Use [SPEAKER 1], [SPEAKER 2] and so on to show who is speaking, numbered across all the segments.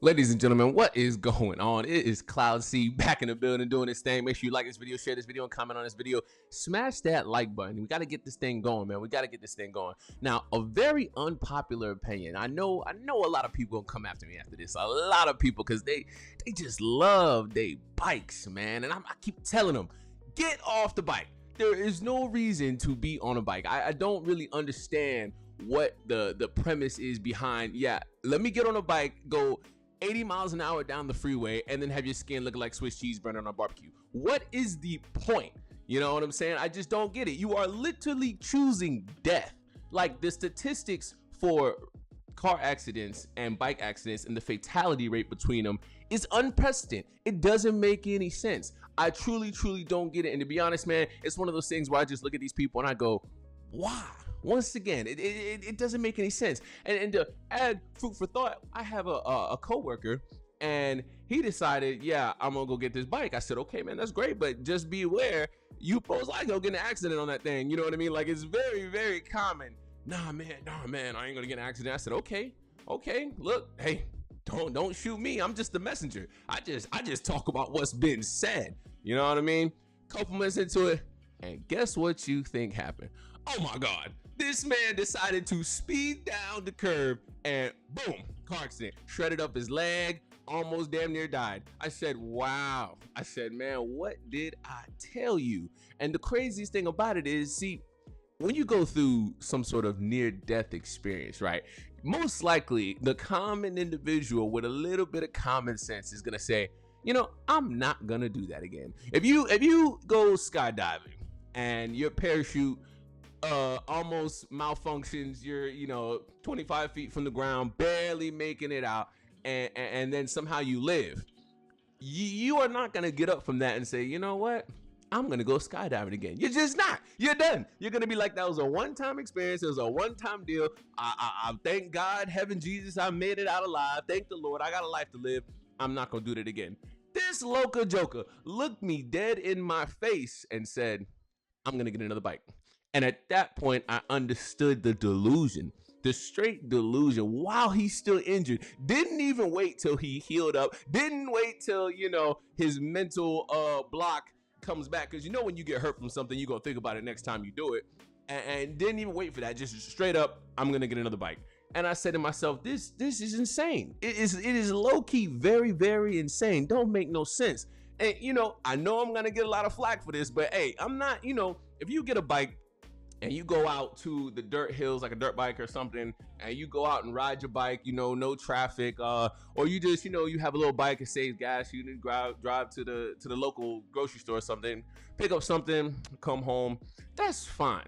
[SPEAKER 1] Ladies and gentlemen, what is going on? It is CloudC back in the building doing this thing. Make sure you like this video, share this video, and comment on this video. Smash that like button. We got to get this thing going, man. We got to get this thing going. Now, a very unpopular opinion. I know a lot of people will come after me after this. A lot of people, because they just love their bikes, man. And I keep telling them, get off the bike. There is no reason to be on a bike. I don't really understand what the premise is behind, yeah, let me get on a bike, go 80 miles an hour down the freeway, and then have your skin look like Swiss cheese burning on a barbecue. What is the point? You know what I'm saying? I just don't get it. You are literally choosing death. Like, the statistics for car accidents and bike accidents and the fatality rate between them is unprecedented. It doesn't make any sense. I truly don't get it. And to be honest, man, it's one of those things where I just look at these people and I go, why? Once again, it doesn't make any sense. And to add food for thought, I have a coworker, and he decided, yeah, I'm gonna go get this bike. I said, okay, man, that's great, but just be aware, you most likely gonna get an accident on that thing. You know what I mean? Like, it's very common. Nah, man, I ain't gonna get an accident. I said, okay, look, hey, don't shoot me. I'm just the messenger. I just talk about what's been said. You know what I mean? Couple minutes into it, and guess what you think happened? Oh my God. This man decided to speed down the curb and boom, car accident. Shredded up his leg, almost damn near died. I said, wow. I said, man, what did I tell you? And the craziest thing about it is, see, when you go through some sort of near-death experience, right? Most likely, the common individual with a little bit of common sense is gonna say, you know, I'm not gonna do that again. If you go skydiving and your parachute almost malfunctions, you're 25 feet from the ground, barely making it out, and then somehow you live, you are not gonna get up from that and say, you know what, I'm gonna go skydiving again. You're just not. You're done. You're gonna be like, that was a one-time experience. It was a one-time deal. I thank God, heaven, Jesus, I made it out alive. Thank the Lord, I got a life to live. I'm not gonna do that again. This local joker looked me dead in my face and said, I'm gonna get another bike. And at that point, I understood the delusion, the straight delusion, while he's still injured. Didn't even wait till he healed up. Didn't wait till, his mental block comes back. Because when you get hurt from something, you're going to think about it next time you do it. And didn't even wait for that. Just straight up, I'm going to get another bike. And I said to myself, this is insane. It is low-key very insane. Don't make no sense. And, I know I'm going to get a lot of flack for this, but hey, I'm not, if you get a bike, and you go out to the dirt hills, like a dirt bike or something, and you go out and ride your bike, no traffic, or you just, you have a little bike, it saves gas, you need to drive to the local grocery store or something, pick up something, come home, that's fine.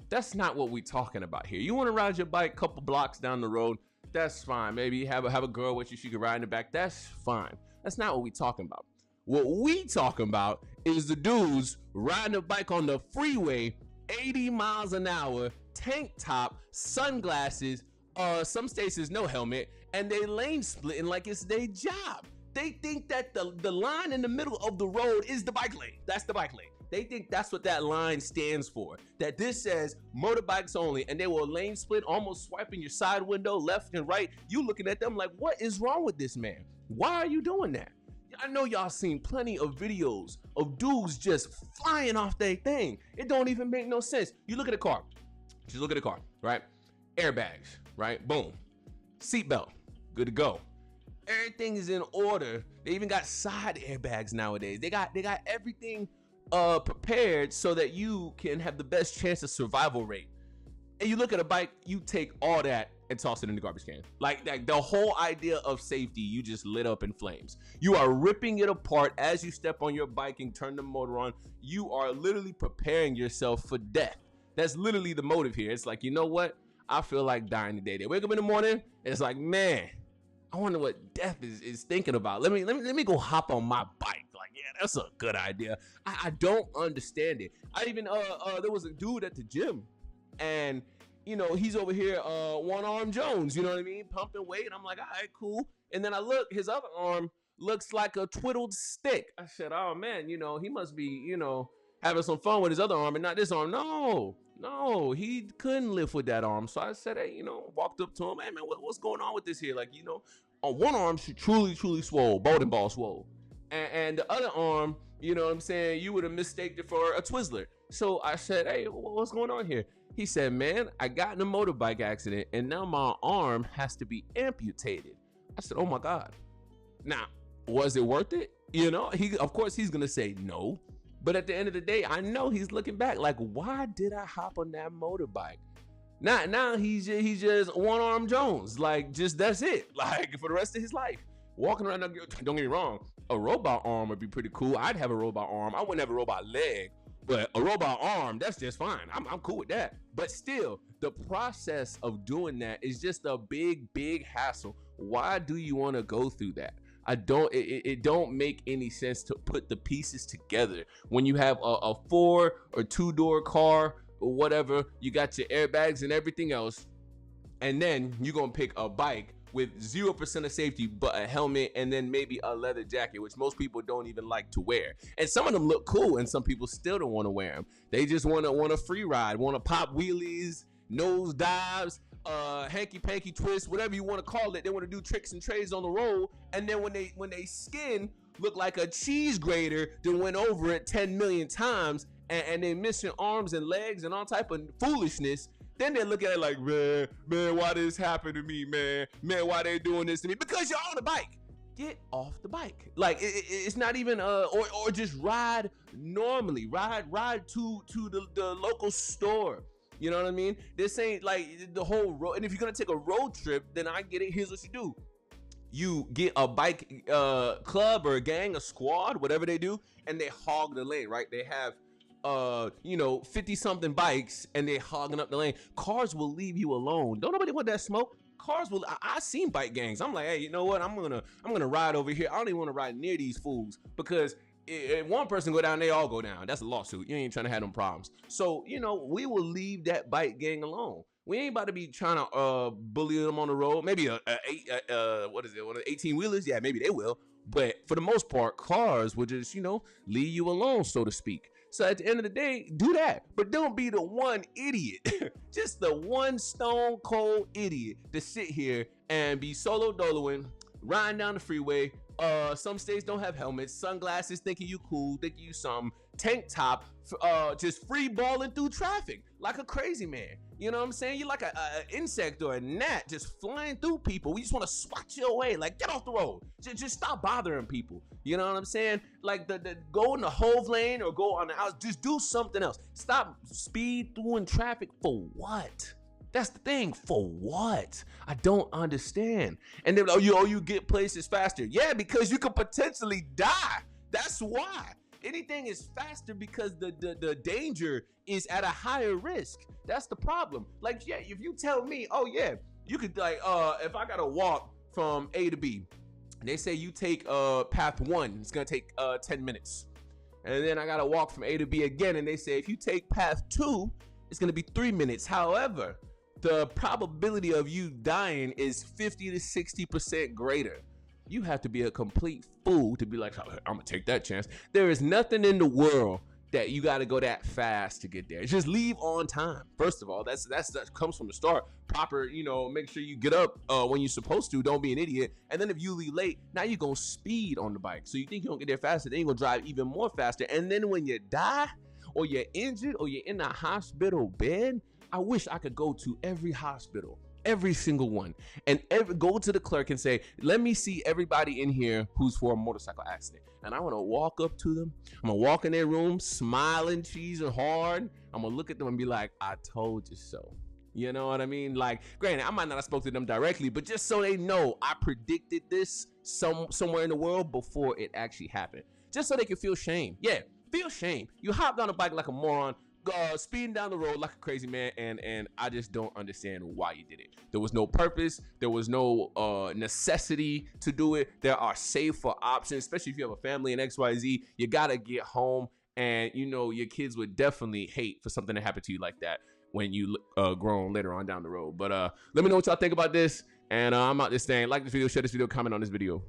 [SPEAKER 1] That's not what we're talking about here. You want to ride your bike a couple blocks down the road, that's fine. Maybe you have a girl with you, she can ride in the back, that's fine. That's not what we're talking about. What we talking about is the dudes riding a bike on the freeway, 80 miles an hour, tank top, sunglasses, some states no helmet, and they lane splitting like it's their job. They think that the line in the middle of the road is the bike lane. That's the bike lane. They think that's what that line stands for. That this says motorbikes only, and they will lane split, almost swiping your side window left and right. You looking at them like, what is wrong with this man? Why are you doing that? I know y'all seen plenty of videos of dudes just flying off their thing. It don't even make no sense. You look at a car. Just look at a car, right? Airbags, right? Boom. Seatbelt, good to go. Everything is in order. They even got side airbags nowadays. They got everything prepared so that you can have the best chance of survival rate. And you look at a bike, you take all that and toss it in the garbage can. Like the whole idea of safety, you just lit up in flames. You are ripping it apart as you step on your bike and turn the motor on. You are literally preparing yourself for death. That's literally the motive here. It's like, you know what? I feel like dying today. They wake up in the morning, and it's like, man, I wonder what death is thinking about. Let me go hop on my bike. Like, yeah, that's a good idea. I don't understand it. I even there was a dude at the gym, and he's over here, one-arm Jones, you know what I mean? Pumping weight. I'm like, all right, cool. And then I look, his other arm looks like a twiddled stick. I said, oh man, he must be, having some fun with his other arm and not this arm. No, he couldn't live with that arm. So I said, hey, walked up to him, hey man, what's going on with this here? Like, on one arm truly swole, bowling ball swole, and the other arm, you know what I'm saying, you would have mistaken it for a Twizzler. So I said, hey, what's going on here? He said, man, I got in a motorbike accident and now my arm has to be amputated. I said, oh my God. Now, was it worth it? You know, of course he's gonna say no, but at the end of the day, I know he's looking back like, why did I hop on that motorbike? Now he's just one arm Jones, like just that's it, like for the rest of his life. Walking around, don't get me wrong, a robot arm would be pretty cool. I'd have a robot arm. I wouldn't have a robot leg, but a robot arm, that's just fine. I'm cool with that. But still, the process of doing that is just a big hassle. Why do you want to go through that? It don't make any sense to put the pieces together. When you have a 4 or 2-door car or whatever, you got your airbags and everything else, and then you're gonna pick a bike with 0% of safety but a helmet and then maybe a leather jacket, which most people don't even like to wear. And some of them look cool and some people still don't want to wear them. They just want a free ride, want to pop wheelies, nose dives, hanky-panky twist, whatever you want to call it. They want to do tricks and trades on the road, and then when they skin look like a cheese grater that went over it 10 million times, and they missing arms and legs and all type of foolishness, then they look at it like, man, why this happened to me, man, why they doing this to me? Because you're on a bike. Get off the bike. Like it's not even or just ride normally. Ride to the local store. You know what I mean? This ain't like the whole road. And if you're gonna take a road trip, then I get it. Here's what you do: you get a bike club or a gang, a squad, whatever they do, and they hog the lane. Right? They have 50 something bikes, and they hogging up the lane. Cars will leave you alone. Don't nobody want that smoke. Cars will. I seen bike gangs. I'm like, hey, you know what? I'm gonna ride over here. I don't even want to ride near these fools because if one person go down, they all go down. That's a lawsuit. You ain't trying to have them problems. So, we will leave that bike gang alone. We ain't about to be trying to bully them on the road. Maybe one of the 18 wheelers? Yeah, maybe they will. But for the most part, cars will just, leave you alone, so to speak. So at the end of the day, do that. But don't be the one idiot, just the one stone cold idiot to sit here and be solo doloing, riding down the freeway. Some states don't have helmets, sunglasses, thinking you cool, thinking you some tank top, just free balling through traffic like a crazy man. You know what I'm saying? You're like an insect or a gnat just flying through people. We just want to swat you away. Like, get off the road. Just stop bothering people. You know what I'm saying? Like, the go in the Hove lane or go on the outs. Just do something else. Stop speed through in traffic for what? That's the thing. For what? I don't understand. And then, you get places faster. Yeah, because you could potentially die. That's why. Anything is faster because the danger is at a higher risk. That's the problem. Like, yeah, if you tell me, oh yeah, you could like, if I gotta walk from A to B, and they say you take path 1, it's gonna take 10 minutes. And then I gotta walk from A to B again, and they say if you take path 2, it's gonna be 3 minutes. However, the probability of you dying is 50 to 60% greater. You have to be a complete fool to be like, I'm gonna take that chance. There is nothing in the world that you got to go that fast to get there. Just leave on time. First of all, that comes from the start. Proper, make sure you get up when you're supposed to. Don't be an idiot. And then if you leave late, now you're gonna speed on the bike. So you think you're gonna get there faster, then you're gonna drive even more faster. And then when you die, or you're injured, or you're in a hospital bed, I wish I could go to every hospital, every single one, and go to the clerk and say, let me see everybody in here who's for a motorcycle accident. And I want to walk up to them. I'm going to walk in their room, smiling, cheesing hard. I'm going to look at them and be like, I told you so. You know what I mean? Like, granted, I might not have spoke to them directly, but just so they know, I predicted this somewhere in the world before it actually happened. Just so they can feel shame. Yeah, feel shame. You hopped on a bike like a moron, speeding down the road like a crazy man, and I just don't understand why you did it. There was no purpose. There was no necessity to do it. There are safer options, especially if you have a family and XYZ. You gotta get home, and your kids would definitely hate for something to happen to you like that when you grown later on down the road. But let me know what y'all think about this, and I'm out this thing. Like this video, share this video, comment on this video.